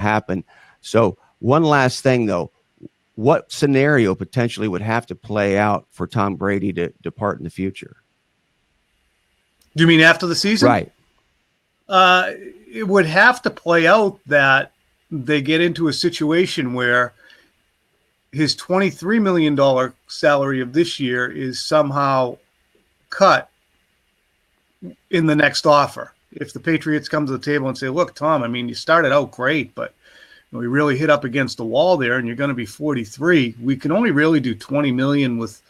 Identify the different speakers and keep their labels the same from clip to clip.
Speaker 1: happen. So one last thing, though. What scenario potentially would have to play out for Tom Brady to depart in the future?
Speaker 2: Do you mean after the season?
Speaker 1: Right.
Speaker 2: It would have to play out that they get into a situation where his $23 million salary of this year is somehow cut in the next offer. If the Patriots come to the table and say, look, Tom, I mean, you started out great, but we really hit up against the wall there and you're going to be 43. We can only really do 20 million with,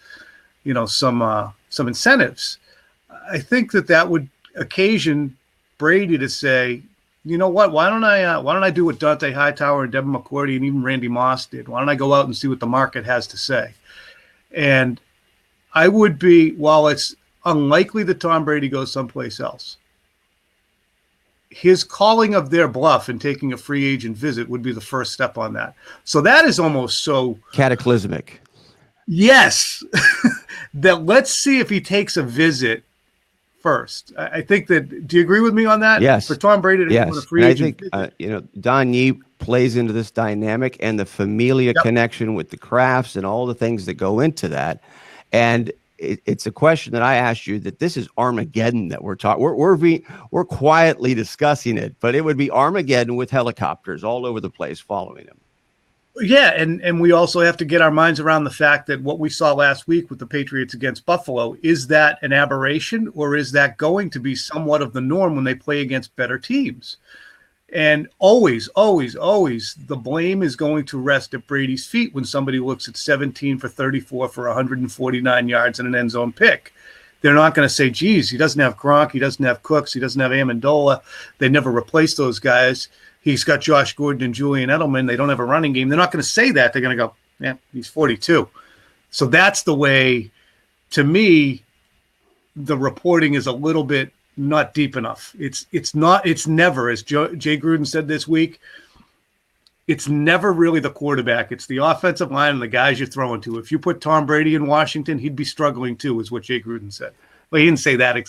Speaker 2: some incentives. I think that would occasion Brady to say, you know what, why don't I do what Dante Hightower and Devin McCourty and even Randy Moss did? Why don't I go out and see what the market has to say? And I would be, while it's unlikely that Tom Brady goes someplace else, his calling of their bluff and taking a free agent visit would be the first step on that. So that is almost so
Speaker 1: cataclysmic.
Speaker 2: Yes. That let's see if he takes a visit first. I think that, do you agree with me on that?
Speaker 1: Yes.
Speaker 2: For Tom Brady to go on a free agent
Speaker 1: visit. I think, Don Yee plays into this dynamic and the familia connection with the crafts and all the things that go into that. And it's a question that I asked you, that this is Armageddon that we're talking. We're quietly discussing it, but it would be Armageddon with helicopters all over the place following him.
Speaker 2: Yeah, and we also have to get our minds around the fact that what we saw last week with the Patriots against Buffalo, is that an aberration, or is that going to be somewhat of the norm when they play against better teams? And always, always, always, the blame is going to rest at Brady's feet when somebody looks at 17 for 34 for 149 yards and an end zone pick. They're not going to say, geez, he doesn't have Gronk, he doesn't have Cooks, he doesn't have Amendola. They never replaced those guys. He's got Josh Gordon and Julian Edelman. They don't have a running game. They're not going to say that. They're going to go, yeah, he's 42. So that's the way, to me, the reporting is a little bit not deep enough. It's never, as Jay Gruden said this week, it's never really the quarterback. It's the offensive line and the guys you're throwing to. If you put Tom Brady in Washington, he'd be struggling too, is what Jay Gruden said. Well, he didn't say that